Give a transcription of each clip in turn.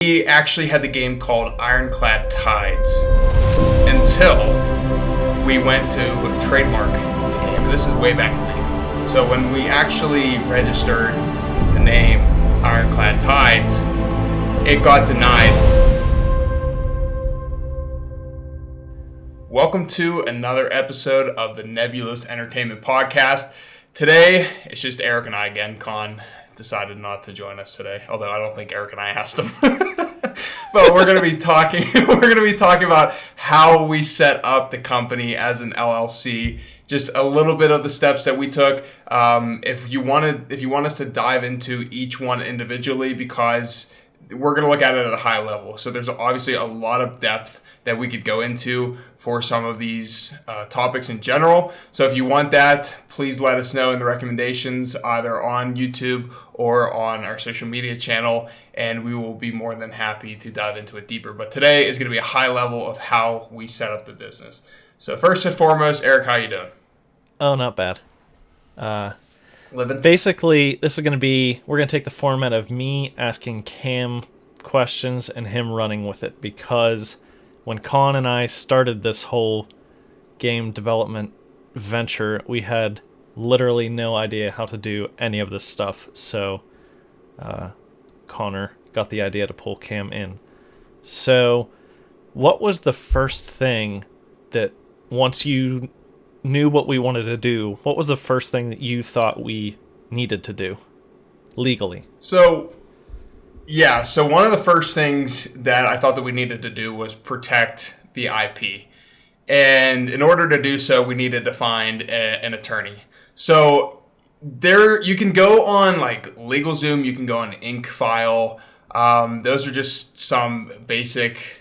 We actually had the game called Ironclad Tides until we went to Trademark the game. And this is way back in the day. So when we actually registered the name Ironclad Tides, it got denied. Welcome to another episode of the Nebulos Entertainment podcast. Today, it's just Eric and I again. Con decided not to join us today, although I don't think Eric and I asked him. But we're going to be talking. We're going to be talking about how we set up the company as an LLC. Just a little bit of the steps that we took. If you want us to dive into each one individually, because we're going to look at it at a high level. So there's obviously a lot of depth that we could go into for some of these topics in general. So if you want that, please let us know in the recommendations, either on YouTube or on our social media channel, and we will be more than happy to dive into it deeper. But today is going to be a high level of how we set up the business. So first and foremost, Eric, how you doing? Oh, not bad. Living? Basically, this is going to be, we're going to take the format of me asking Cam questions and him running with it, because when Con and I started this whole game development venture, we had literally no idea how to do any of this stuff. So Connor got the idea to pull Cam in. So what was the first thing that, once you knew what we wanted to do, what was the first thing that you thought we needed to do legally? So one of the first things that I thought that we needed to do was protect the IP. And in order to do so, we needed to find an attorney. So there, you can go on like LegalZoom, you can go on InkFile. Those are just some basic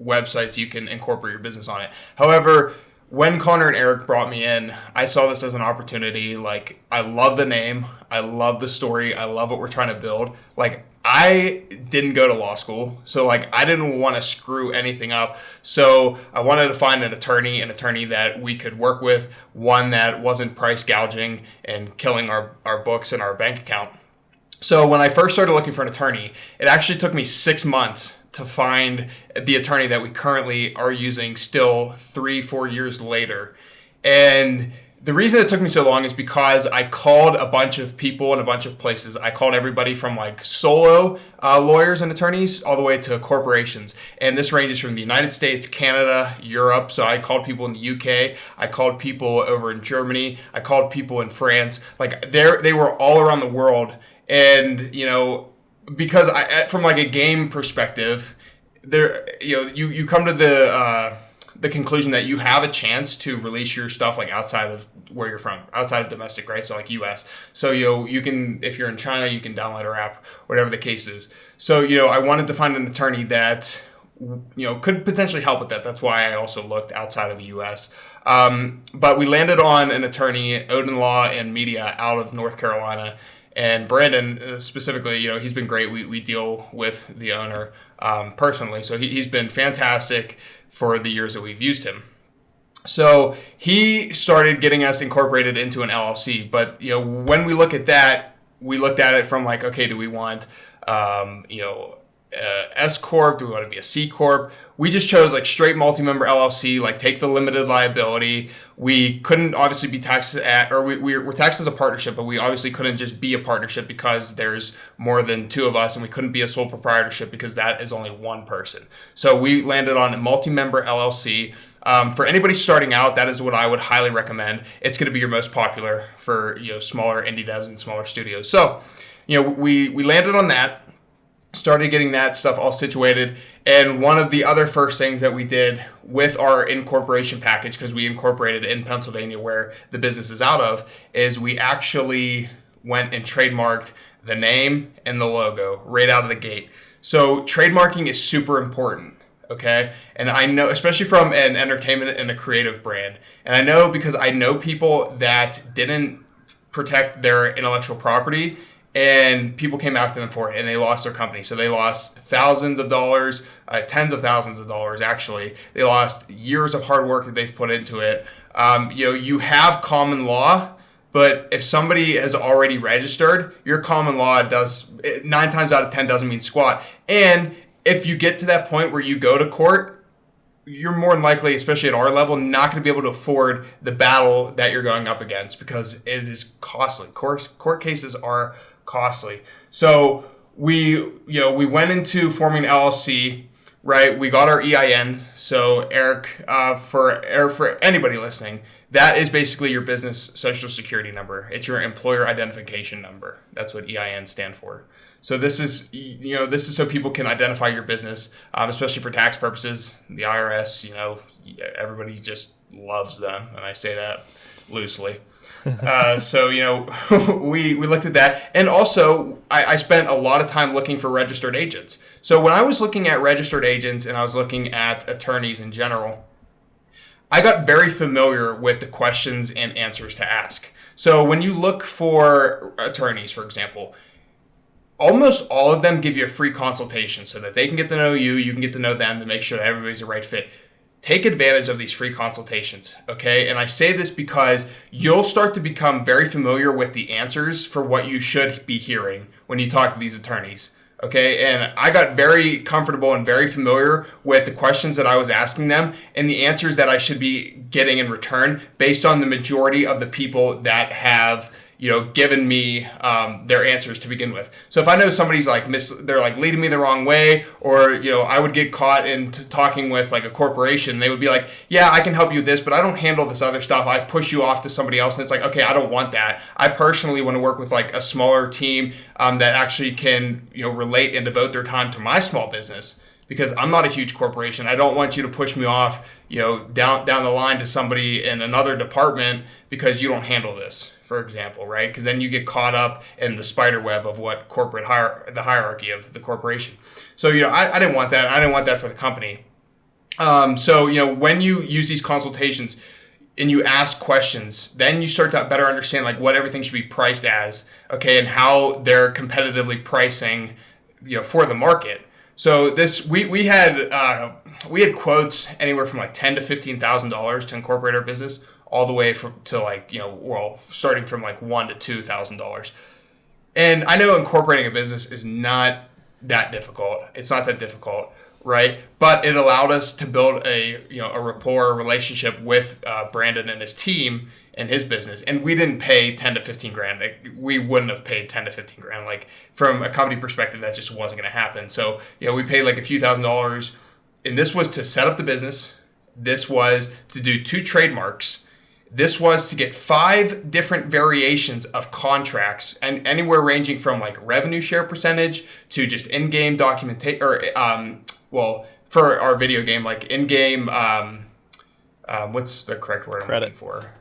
websites you can incorporate your business on it. However, when Connor and Eric brought me in, I saw this as an opportunity. Like, I love the name. I love the story. I love what we're trying to build. Like, I didn't go to law school, so like I didn't want to screw anything up. So I wanted to find an attorney that we could work with, one that wasn't price gouging and killing our books and our bank account. So when I first started looking for an attorney, it actually took me 6 months to find the attorney that we currently are using still 3-4 years later. And the reason it took me so long is because I called a bunch of people in a bunch of places. I called everybody from like solo lawyers and attorneys all the way to corporations. And this ranges from the United States, Canada, Europe. So I called people in the UK. I called people over in Germany. I called people in France. Like they were all around the world. And, you know, because from like a game perspective, there, you come to the conclusion that you have a chance to release your stuff like outside of where you're from, outside of domestic, right? So like US. So, you can, if you're in China, you can download our app, whatever the case is. So, I wanted to find an attorney that, could potentially help with that. That's why I also looked outside of the US. But we landed on an attorney, Odin Law and Media, out of North Carolina. And Brandon, specifically, he's been great. We deal with the owner personally. So he's been fantastic for the years that we've used him. So he started getting us incorporated into an LLC. But, when we look at that, we looked at it from like, okay, do we want, S Corp? Do we want to be a C Corp? We just chose like straight multi-member LLC, like take the limited liability. We couldn't obviously be taxed we're taxed as a partnership, but we obviously couldn't just be a partnership because there's more than two of us, and we couldn't be a sole proprietorship because that is only one person. So we landed on a multi-member LLC. For anybody starting out, that is what I would highly recommend. It's going to be your most popular for smaller indie devs and smaller studios. So we landed on that. Started getting that stuff all situated. And one of the other first things that we did with our incorporation package, because we incorporated in Pennsylvania where the business is out of, is we actually went and trademarked the name and the logo right out of the gate. So trademarking is super important, okay? And I know, especially from an entertainment and a creative brand, and I know because I know people that didn't protect their intellectual property, and people came after them for it, and they lost their company. So they lost thousands of dollars, tens of thousands of dollars, actually. They lost years of hard work that they've put into it. You have common law, but if somebody has already registered, your common law does 9 times out of 10 doesn't mean squat. And if you get to that point where you go to court, you're more than likely, especially at our level, not going to be able to afford the battle that you're going up against because it is costly. Court cases are costly. So we went into forming an LLC, right? We got our EIN. So Eric, for anybody listening, that is basically your business social security number. It's your employer identification number. That's what EIN stand for. So this is so people can identify your business, especially for tax purposes. The IRS, everybody just loves them, and I say that loosely. So we looked at that, and also I spent a lot of time looking for registered agents. So when I was looking at registered agents and I was looking at attorneys in general, I got very familiar with the questions and answers to ask. So when you look for attorneys, for example, almost all of them give you a free consultation so that they can get to know you, you can get to know them to make sure that everybody's the right fit. Take advantage of these free consultations, okay? And I say this because you'll start to become very familiar with the answers for what you should be hearing when you talk to these attorneys, okay? And I got very comfortable and very familiar with the questions that I was asking them and the answers that I should be getting in return based on the majority of the people that have given me their answers to begin with. So if I know somebody's they're like leading me the wrong way, or I would get caught into talking with like a corporation, they would be like, yeah, I can help you with this, but I don't handle this other stuff. I push you off to somebody else, and it's like, okay, I don't want that. I personally want to work with like a smaller team that actually can relate and devote their time to my small business. Because I'm not a huge corporation. I don't want you to push me off, down the line to somebody in another department because you don't handle this, for example, right? Because then you get caught up in the spider web of what the hierarchy of the corporation. So, I didn't want that. I didn't want that for the company. So, when you use these consultations and you ask questions, then you start to better understand like what everything should be priced as, okay, and how they're competitively pricing, for the market. So this we had quotes anywhere from like $10,000 to $15,000 to incorporate our business, all the way to starting from like $1,000 to $2,000. And I know incorporating a business is not that difficult. It's not that difficult, right? But it allowed us to build a rapport, a relationship with Brandon and his team and his business. And we didn't pay 10 to 15 grand. We wouldn't have paid 10 to 15 grand. Like from a company perspective, that just wasn't going to happen. So, we paid like a few $1,000s, and this was to set up the business. This was to do 2 trademarks. This was to get 5 different variations of contracts, and anywhere ranging from like revenue share percentage to just in-game documentation, or for our video game, like in-game, what's the correct word I'm looking for?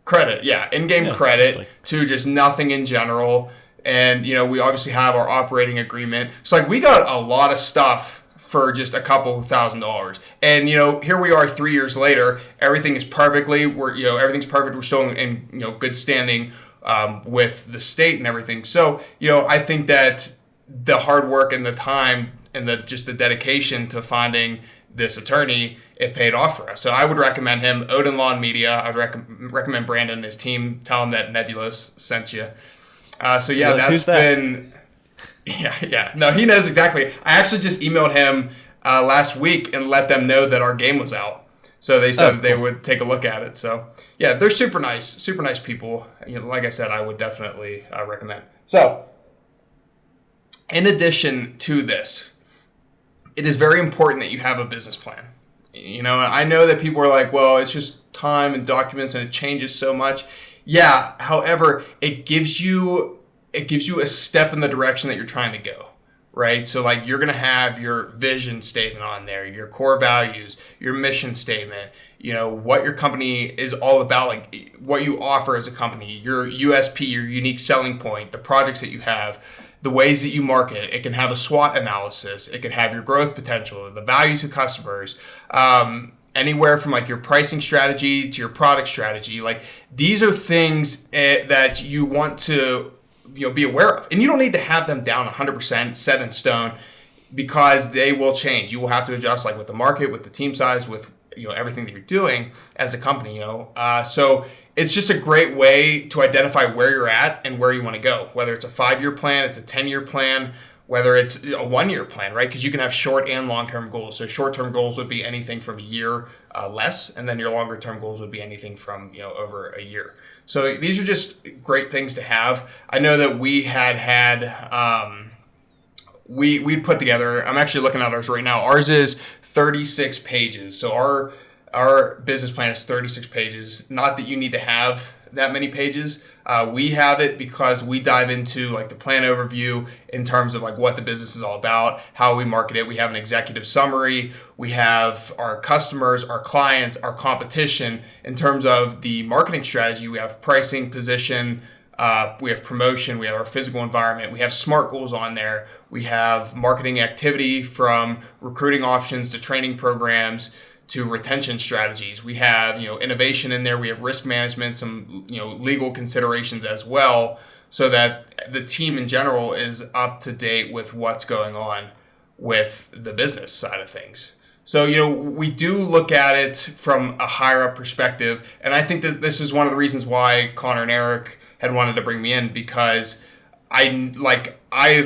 Credit, yeah, in-game credit to just nothing in general. And, we obviously have our operating agreement. So, like, we got a lot of stuff for just a couple $1,000. And, here we are 3 years later. Everything is everything's perfect. We're still in good standing with the state and everything. So, I think that the hard work and the time and the dedication to finding this attorney, it paid off for us. So I would recommend him, Odin Law and Media. I would recommend Brandon and his team. Tell him that Nebulos sent you. So yeah, that's been... Yeah. No, he knows exactly. I actually just emailed him last week and let them know that our game was out. So they said they would take a look at it. So yeah, they're super nice people. Like I said, I would definitely recommend. So in addition to this, it is very important that you have a business plan. I know that people are like, well, it's just time and documents and it changes so much. Yeah, however, it gives you a step in the direction that you're trying to go, right? So like you're going to have your vision statement on there, your core values, your mission statement, what your company is all about, like what you offer as a company, your USP, your unique selling point, the projects that you have, the ways that you market. It can have a SWOT analysis. It can have your growth potential, the value to customers, anywhere from like your pricing strategy to your product strategy. Like these are things that you want to be aware of. And you don't need to have them down 100% set in stone because they will change. You will have to adjust like with the market, with the team size, with everything that you're doing as a company, So it's just a great way to identify where you're at and where you want to go, whether it's a 5-year plan, it's a 10-year plan, whether it's a 1-year plan, right? Because you can have short and long-term goals. So short-term goals would be anything from a year less, and then your longer-term goals would be anything from over a year. So these are just great things to have. I know that we we put together. I'm actually looking at ours right now. Ours is 36 pages. So our business plan is 36 pages. Not that you need to have that many pages. We have it because we dive into like the plan overview in terms of like what the business is all about, how we market it. We have an executive summary. We have our customers, our clients, our competition. In terms of the marketing strategy, we have pricing, position, we have promotion, we have our physical environment, we have SMART goals on there. We have marketing activity from recruiting options to training programs to retention strategies. We have, innovation in there. We have risk management, some, legal considerations as well, so that the team in general is up to date with what's going on with the business side of things. So, we do look at it from a higher up perspective. And I think that this is one of the reasons why Connor and Eric had wanted to bring me in, because I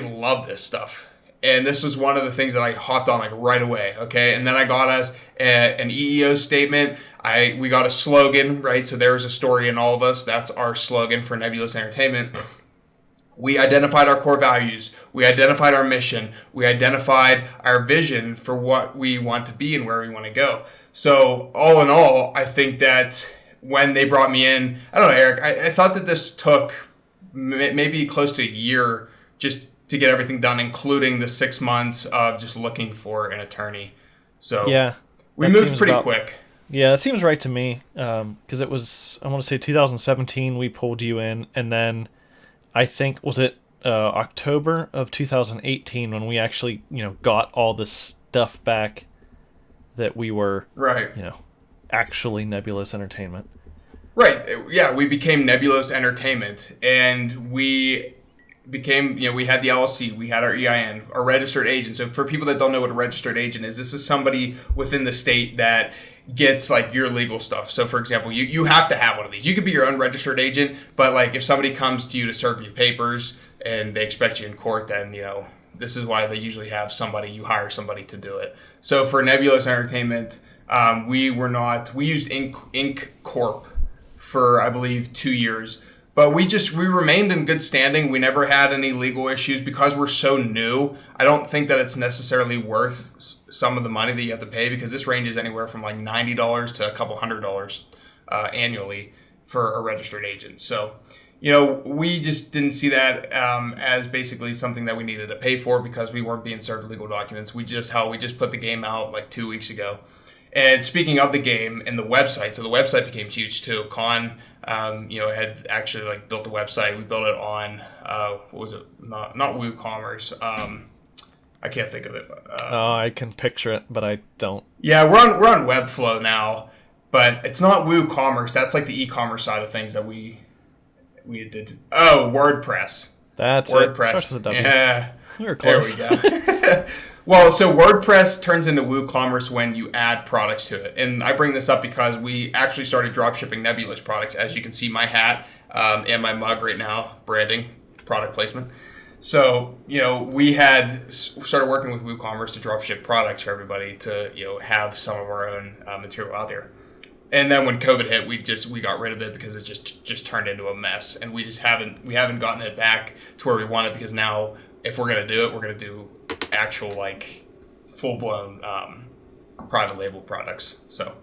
love this stuff. And this was one of the things that I hopped on like right away, okay? And then I got us an EEO statement. We got a slogan, right? So there's a story in all of us. That's our slogan for Nebulos Entertainment. We identified our core values. We identified our mission. We identified our vision for what we want to be and where we want to go. So all in all, I think that when they brought me in, I don't know, Eric, I thought that this took maybe close to a year just to get everything done, including the 6 months of just looking for an attorney. So yeah, we moved pretty quick. Yeah, it seems right to me, because it was, I want to say 2017 we pulled you in, and then I think, was it October of 2018 when we actually, got all this stuff back that we were, right, actually Nebulos Entertainment. Right, yeah, we became Nebulos Entertainment, and we became, we had the LLC, we had our EIN, our registered agent. So for people that don't know what a registered agent is, this is somebody within the state that gets like your legal stuff. So for example, you have to have one of these. You could be your own registered agent, but like if somebody comes to you to serve you papers and they expect you in court, then, this is why they usually have somebody, you hire somebody to do it. So for Nebulos Entertainment, we used Inc. Corp for, I believe, 2 years. But we remained in good standing. We never had any legal issues because we're so new. I don't think that it's necessarily worth some of the money that you have to pay, because this ranges anywhere from like $90 to a couple $100 annually for a registered agent. So, we just didn't see that as basically something that we needed to pay for, because we weren't being served legal documents. We just put the game out like 2 weeks ago. And speaking of the game and the website, so the website became huge too. Con, had actually like built the website. We built it on, what was it? Not WooCommerce. I can't think of it. I can picture it, but I don't. Yeah, we're on Webflow now, but it's not WooCommerce. That's like the e-commerce side of things that we did. Oh, WordPress. That's WordPress. It. Starts with a W. Yeah, we were close. There we go. Well, so WordPress turns into WooCommerce when you add products to it. And I bring this up because we actually started dropshipping Nebulos products. As you can see, my hat and my mug right now, branding, product placement. So, we had started working with WooCommerce to dropship products for everybody to, have some of our own material out there. And then when COVID hit, we got rid of it because it just turned into a mess. And we haven't gotten it back to where we want it, because now if we're going to do it, we're going to do actual like full-blown private label products, so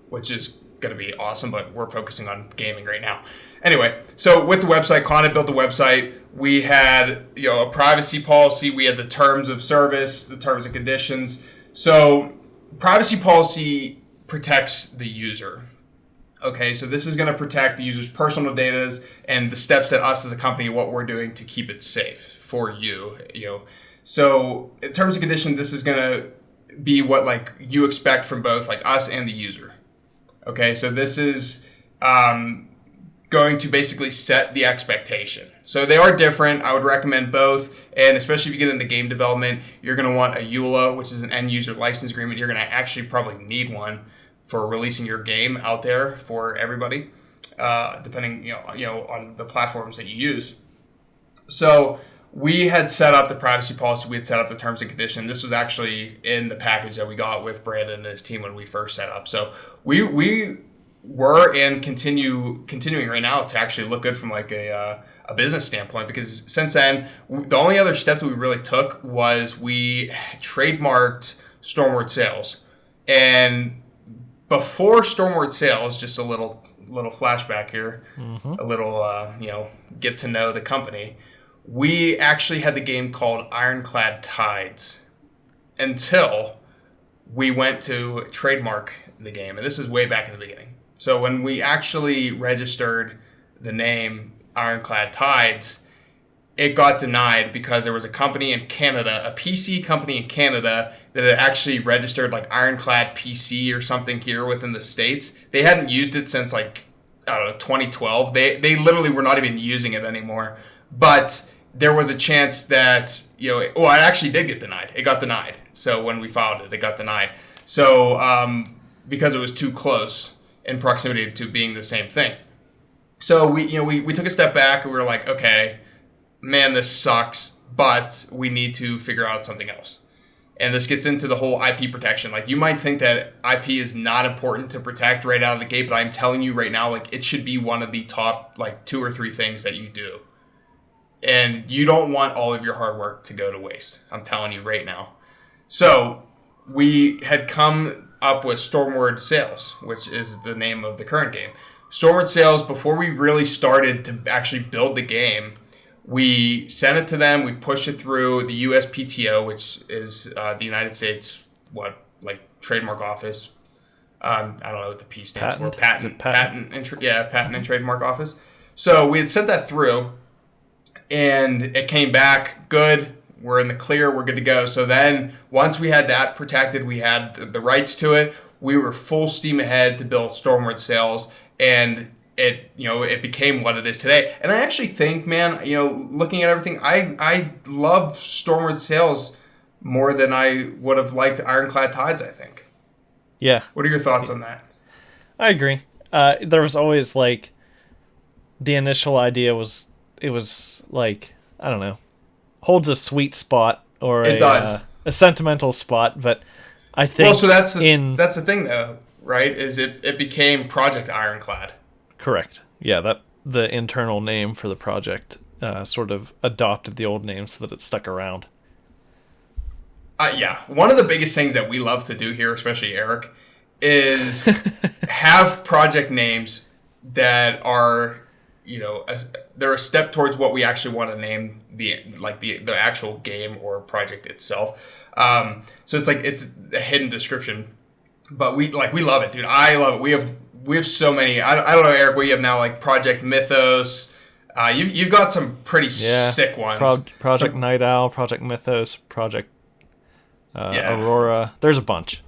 which is going to be awesome, but we're focusing on gaming right now. Anyway, so with the website, Con had built the website. We had a privacy policy. We had the terms of service, the terms and conditions. So privacy policy protects the user. Okay, so this is going to protect the user's personal data and the steps that us as a company, what we're doing to keep it safe for you. So in terms of condition, this is going to be what like you expect from both like us and the user. Okay, so this is going to basically set the expectation. So they are different. I would recommend both. And especially if you get into game development, you're going to want a EULA, which is an end user license agreement. You're going to actually probably need one for releasing your game out there for everybody, depending on the platforms that you use. So we had set up the privacy policy. We had set up the terms and conditions. This was actually in the package that we got with Brandon and his team when we first set up. So we were and continuing right now to actually look good from like a business standpoint, because since then the only other step that we really took was we trademarked Stormward Sales. And before Stormward Sales, just a little flashback here, a little get to know the company. We actually had the game called Ironclad Tides until we went to trademark the game, and this is way back in the beginning. So when we actually registered the name Ironclad Tides, it got denied because there was a company in Canada, a PC company in Canada, that had actually registered like Ironclad PC or something here within the States. They hadn't used it since like, I don't know, 2012. They literally were not even using it anymore. But there was a chance that, it actually did get denied. It got denied. So when we filed it, it got denied. So because it was too close in proximity to being the same thing. So we took a step back and we were like, okay, man, this sucks, but we need to figure out something else. And this gets into the whole IP protection. Like, you might think that IP is not important to protect right out of the gate, but I'm telling you right now, like, it should be one of the top, like, 2 or 3 things that you do. And you don't want all of your hard work to go to waste. I'm telling you right now. So we had come up with Stormward Sales, which is the name of the current game. Stormward Sales, before we really started to actually build the game, we sent it to them. We pushed it through the USPTO, which is the United States, trademark office. I don't know what the P stands for. Patent and Trademark Office. So we had sent that through, and it came back good. We're in the clear. We're good to go. So then once we had that protected, we had the rights to it. We were full steam ahead to build Stormward Sales, and it became what it is today. And I actually think, man, looking at everything, I love Stormward Sales more than I would have liked Ironclad Tides, I think. Yeah. What are your thoughts on that? I agree. There was always the initial idea was, it was like, I don't know, holds a sweet spot or a sentimental spot, but I think that's the thing though, right? Is it became Project Ironclad. Correct. Yeah, that the internal name for the project sort of adopted the old name so that it stuck around. Yeah. One of the biggest things that we love to do here, especially Eric, is have project names that are, they're a step towards what we actually want to name the actual game or project itself. So it's a hidden description, but we love it, dude. I love it. We have so many. I don't know, Eric, what you have now, like Project Mythos. You've got some pretty sick ones. Project Night Owl, Project Mythos, Project Aurora. There's a bunch.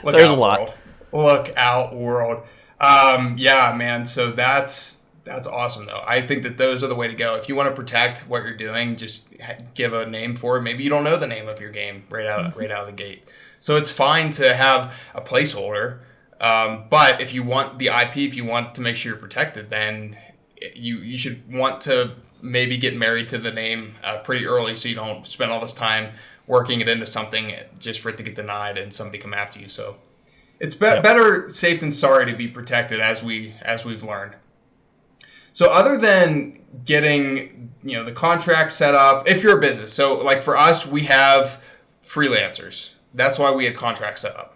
There's a lot. Look out, world. Yeah, man. So that's awesome, though. I think that those are the way to go. If you want to protect what you're doing, just give a name for it. Maybe you don't know the name of your game right out of the gate. So it's fine to have a placeholder. But if you want the IP, if you want to make sure you're protected, then you should want to maybe get married to the name pretty early, so you don't spend all this time working it into something just for it to get denied and somebody come after you. So it's better safe than sorry to be protected, as we've learned. So other than getting the contract set up, if you're a business, so like for us, we have freelancers. That's why we had contracts set up.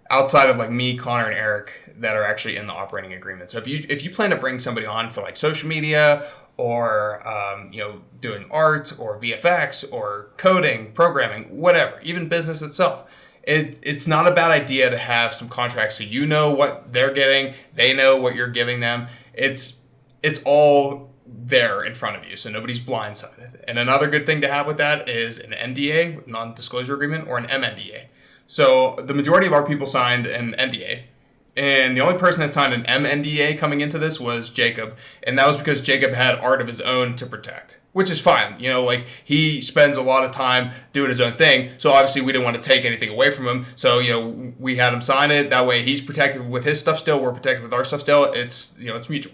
Outside of me, Connor, and Eric that are actually in the operating agreement. So if you plan to bring somebody on for social media or doing art or VFX or coding, programming, whatever, even business itself, it's not a bad idea to have some contracts so you know what they're getting, they know what you're giving them. It's all there in front of you, so nobody's blindsided. And another good thing to have with that is an NDA, non-disclosure agreement, or an MNDA. So the majority of our people signed an NDA, and the only person that signed an MNDA coming into this was Jacob, and that was because Jacob had art of his own to protect, which is fine. He spends a lot of time doing his own thing, so obviously we didn't want to take anything away from him. So we had him sign it. That way he's protected with his stuff still. We're protected with our stuff still. It's it's mutual.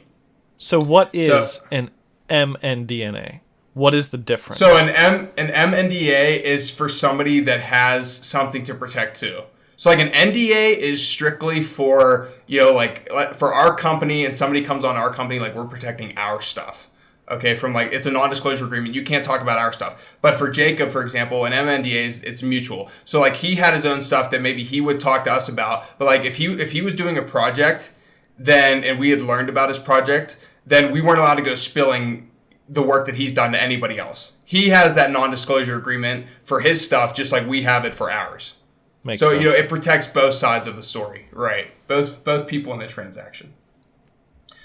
So what is an MNDA? What is the difference? So an MNDA is for somebody that has something to protect too. So like an NDA is strictly for, like for our company, and somebody comes on our company, like we're protecting our stuff. Okay, from like, it's a non-disclosure agreement. You can't talk about our stuff. But for Jacob, for example, an MNDA it's mutual. So like he had his own stuff that maybe he would talk to us about. But like if he was doing a project, then, and we had learned about his project, then we weren't allowed to go spilling the work that he's done to anybody else. He has that non-disclosure agreement for his stuff, just like we have it for ours. Makes so sense. It protects both sides of the story, right? Both people in the transaction.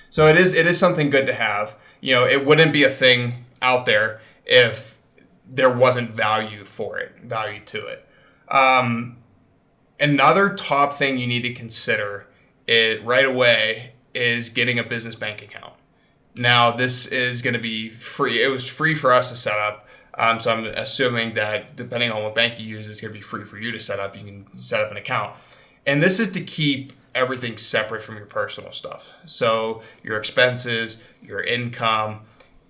So it is something good to have. It wouldn't be a thing out there if there wasn't value to it. Another top thing you need to consider right away is getting a business bank account. Now, this is going to be free. It was free for us to set up. So I'm assuming that depending on what bank you use, it's going to be free for you to set up. You can set up an account. And this is to keep everything separate from your personal stuff. So your expenses, your income,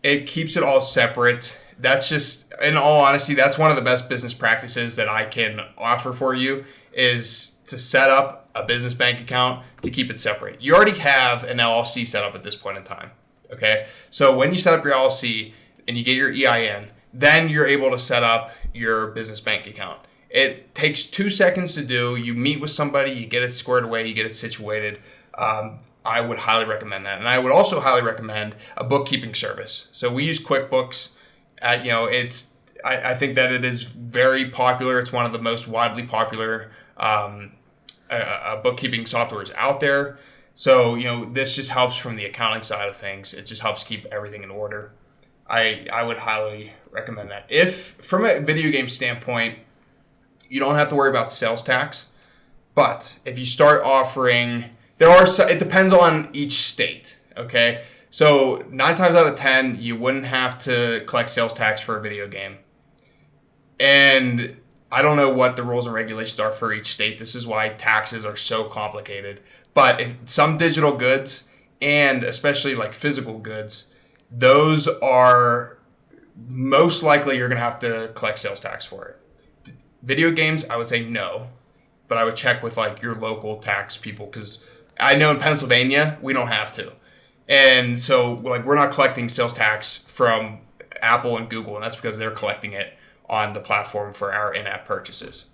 it keeps it all separate. That's just, in all honesty, that's one of the best business practices that I can offer for you, is to set up a business bank account to keep it separate. You already have an LLC set up at this point in time. Okay, so when you set up your LLC and you get your EIN, then you're able to set up your business bank account. It takes 2 seconds to do. You meet with somebody, you get it squared away, you get it situated. I would highly recommend that. And I would also highly recommend a bookkeeping service. So we use QuickBooks. I think that it is very popular. It's one of the most widely popular bookkeeping softwares out there. So, this just helps from the accounting side of things. It just helps keep everything in order. I would highly recommend that. If, from a video game standpoint, you don't have to worry about sales tax, but if you start offering, it depends on each state, okay? So 9 times out of 10, you wouldn't have to collect sales tax for a video game. And I don't know what the rules and regulations are for each state. This is why taxes are so complicated. But some digital goods, and especially like physical goods, those are most likely you're going to have to collect sales tax for it. Video games, I would say no, but I would check with like your local tax people, because I know in Pennsylvania we don't have to. And so like we're not collecting sales tax from Apple and Google, and that's because they're collecting it on the platform for our in-app purchases.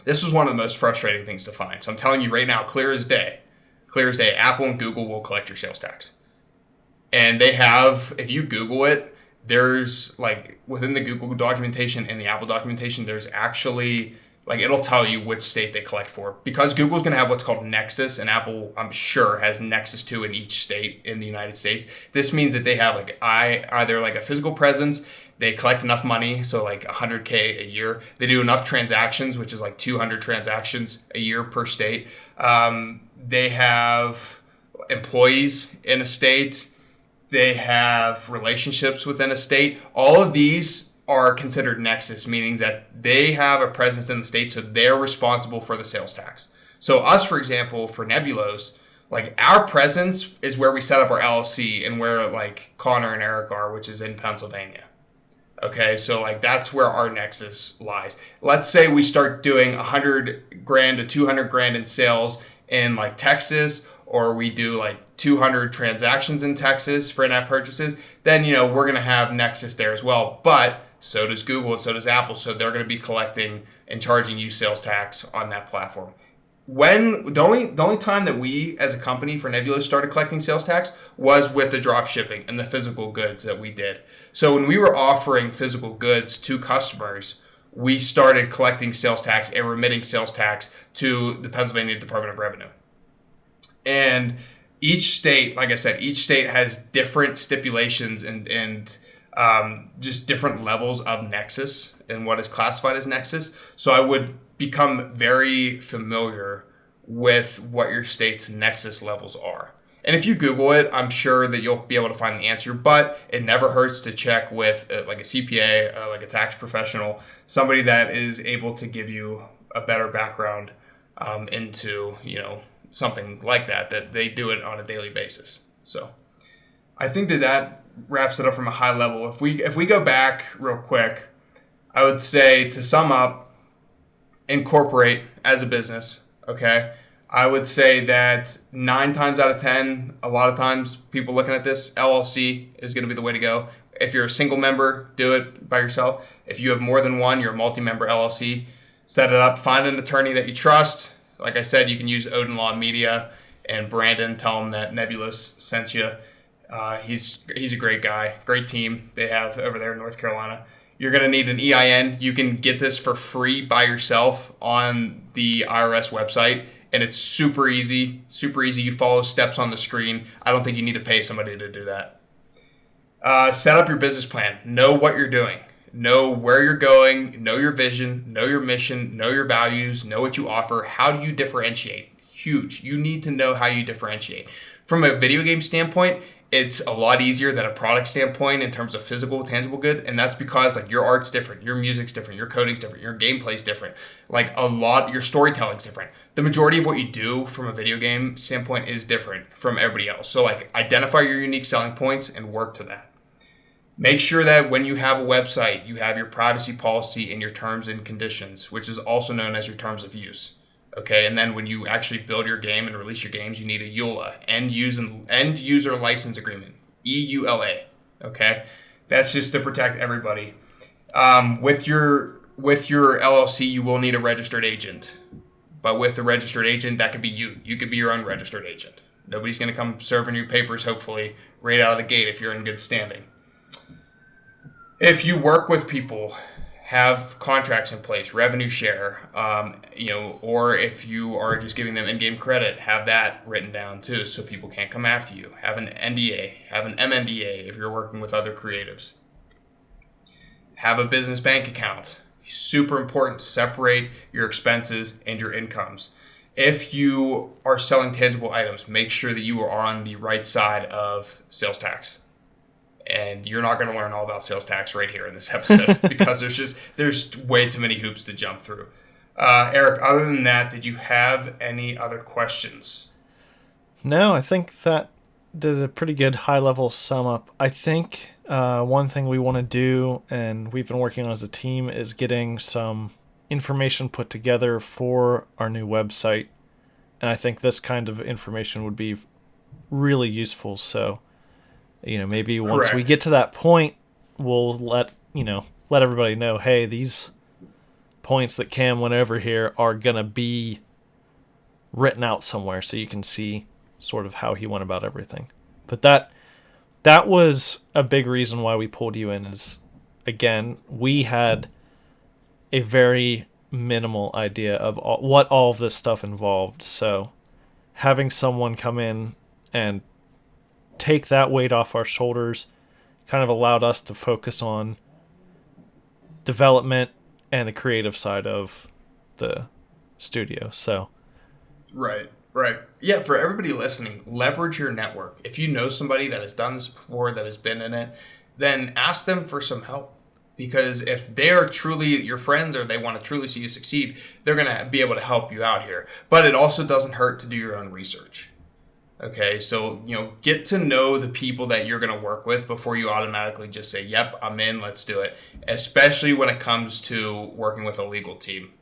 This was one of the most frustrating things to find. So I'm telling you right now, clear as day, Apple and Google will collect your sales tax. And they have, if you Google it, there's like within the Google documentation and the Apple documentation, there's actually like, it'll tell you which state they collect for, because Google's going to have what's called Nexus, and Apple, I'm sure, has Nexus 2 in each state in the United States. This means that they have like either like a physical presence, they collect enough money, so like $100K a year. They do enough transactions, which is like 200 transactions a year per state. They have employees in a state. They have relationships within a state. All of these are considered nexus, meaning that they have a presence in the state, so they're responsible for the sales tax. So us, for example, for Nebulos, like our presence is where we set up our LLC and where like Connor and Eric are, which is in Pennsylvania. Okay, so like that's where our nexus lies. Let's say we start doing $100,000 to $200,000 in sales in like Texas, or we do like 200 transactions in Texas for in-app purchases, then we're gonna have nexus there as well. But so does Google and so does Apple, so they're gonna be collecting and charging you sales tax on that platform. When the only time that we as a company for Nebulos started collecting sales tax was with the drop shipping and the physical goods that we did. So when we were offering physical goods to customers, we started collecting sales tax and remitting sales tax to the Pennsylvania Department of Revenue. And each state, like I said, each state has different stipulations and just different levels of nexus and what is classified as nexus. So I would become very familiar with what your state's nexus levels are. And if you Google it, I'm sure that you'll be able to find the answer, but it never hurts to check with like a CPA, like a tax professional, somebody that is able to give you a better background into, something like that they do it on a daily basis. So I think that wraps it up from a high level. If we go back real quick, I would say to sum up, incorporate as a business. Okay, I would say that 9 times out of 10, a lot of times people looking at this, LLC is going to be the way to go. If you're a single member, do it by yourself. If you have more than one, you're a multi-member LLC. Set it up. Find an attorney that you trust. Like I said, you can use Odin Law Media and Brandon. Tell him that Nebulos sent you. He's a great guy. Great team they have over there in North Carolina. You're going to need an EIN. You can get this for free by yourself on the IRS website, and it's super easy. Super easy. You follow steps on the screen. I don't think you need to pay somebody to do that. Set up your business plan. Know what you're doing. Know where you're going. Know your vision. Know your mission. Know your values. Know what you offer. How do you differentiate? Huge. You need to know how you differentiate. From a video game standpoint, it's a lot easier than a product standpoint in terms of physical, tangible good. And that's because like your art's different, your music's different, your coding's different, your gameplay's different. Like your storytelling's different. The majority of what you do from a video game standpoint is different from everybody else. So like identify your unique selling points and work to that. Make sure that when you have a website, you have your privacy policy and your terms and conditions, which is also known as your terms of use. Okay, and then when you actually build your game and release your games, you need a EULA, end user license agreement, EULA. Okay, that's just to protect everybody. With your LLC, you will need a registered agent, but with the registered agent, that could be you. You could be your own registered agent. Nobody's going to come serving you papers, hopefully, right out of the gate if you're in good standing. If you work with people, have contracts in place, revenue share, or if you are just giving them in-game credit, have that written down too so people can't come after you. Have an NDA, have an MNDA if you're working with other creatives. Have a business bank account. Super important to separate your expenses and your incomes. If you are selling tangible items, make sure that you are on the right side of sales tax. And you're not going to learn all about sales tax right here in this episode because there's way too many hoops to jump through. Eric, other than that, did you have any other questions? No, I think that did a pretty good high-level sum up. I think one thing we want to do, and we've been working on as a team, is getting some information put together for our new website. And I think this kind of information would be really useful. So, maybe once we get to that point, we'll let everybody know, hey, these points that Cam went over here are going to be written out somewhere so you can see sort of how he went about everything. But that was a big reason why we pulled you in is, again, we had a very minimal idea of what all of this stuff involved. So having someone come in and take that weight off our shoulders kind of allowed us to focus on development and the creative side of the studio. So right. Yeah, for everybody listening, leverage your network. If you know somebody that has done this before, that has been in it, then ask them for some help. Because if they are truly your friends or they want to truly see you succeed, they're going to be able to help you out here. But it also doesn't hurt to do your own research. Okay, so, get to know the people that you're going to work with before you automatically just say, yep, I'm in, let's do it. Especially when it comes to working with a legal team.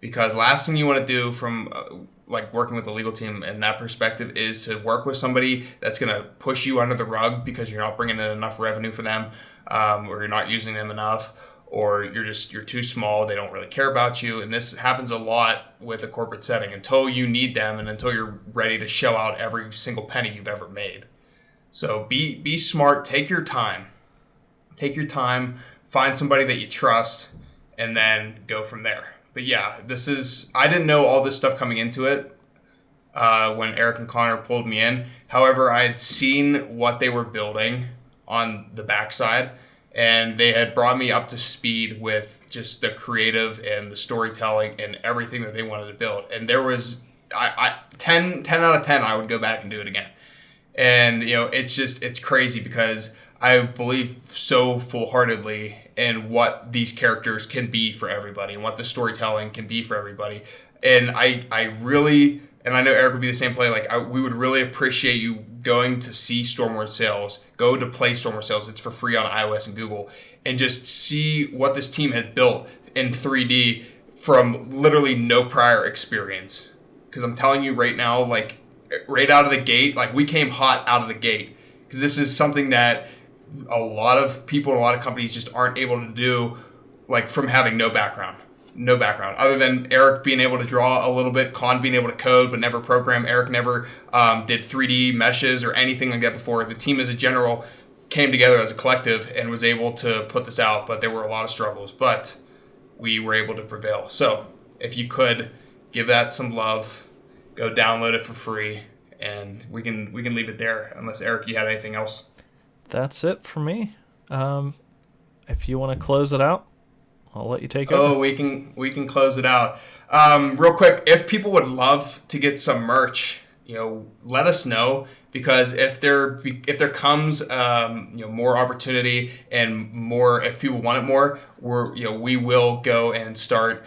Because last thing you want to do from working with a legal team in that perspective is to work with somebody that's going to push you under the rug because you're not bringing in enough revenue for them, or you're not using them enough, or you're too small, they don't really care about you. And this happens a lot with a corporate setting until you need them and until you're ready to shell out every single penny you've ever made. So be smart, take your time, find somebody that you trust, and then go from there. But yeah, I didn't know all this stuff coming into it when Eric and Connor pulled me in. However, I had seen what they were building on the backside, and they had brought me up to speed with just the creative and the storytelling and everything that they wanted to build. And there was 10 out of 10, I would go back and do it again. And, it's crazy because I believe so full-heartedly in what these characters can be for everybody and what the storytelling can be for everybody. And I really, and I know Eric would be the same play, we would really appreciate you going to see Stormward Sales, go to play Stormward Sales. It's for free on iOS and Google, and just see what this team had built in 3D from literally no prior experience. Because I'm telling you right now, like right out of the gate, like we came hot out of the gate. Because this is something that a lot of people, a lot of companies just aren't able to do, like from having no background. No background, other than Eric being able to draw a little bit, Con being able to code but never program. Eric never did 3D meshes or anything like that before. The team as a general came together as a collective and was able to put this out, but there were a lot of struggles, but we were able to prevail. So if you could give that some love, go download it for free, and we can leave it there, unless Eric, you had anything else. That's it for me. If you want to close it out, I'll let you take over. Oh, we can close it out. Real quick, if people would love to get some merch, let us know, because if there comes more opportunity and more, if people want it more, we will go and start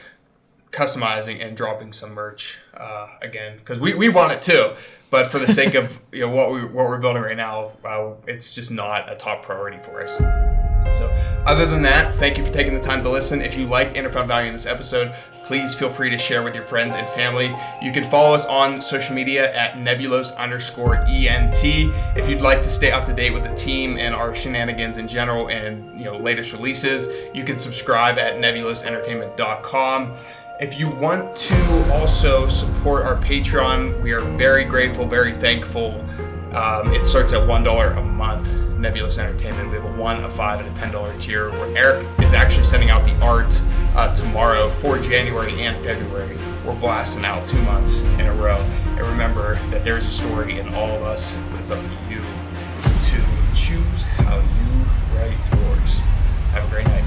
customizing and dropping some merch again, because we want it too. But for the sake of what we're building right now, it's just not a top priority for us. So other than that, thank you for taking the time to listen. If you liked and found value in this episode, please feel free to share with your friends and family. You can follow us on social media at Nebulos_ENT. If you'd like to stay up to date with the team and our shenanigans in general and latest releases, you can subscribe at nebulosentertainment.com. If you want to also support our Patreon, we are very grateful, very thankful. It starts at $1 a month, Nebulos Entertainment. We have a $1, a $5, and a $10 tier, where Eric is actually sending out the art tomorrow for January and February. We're blasting out 2 months in a row. And remember that there's a story in all of us, but it's up to you to choose how you write yours. Have a great night.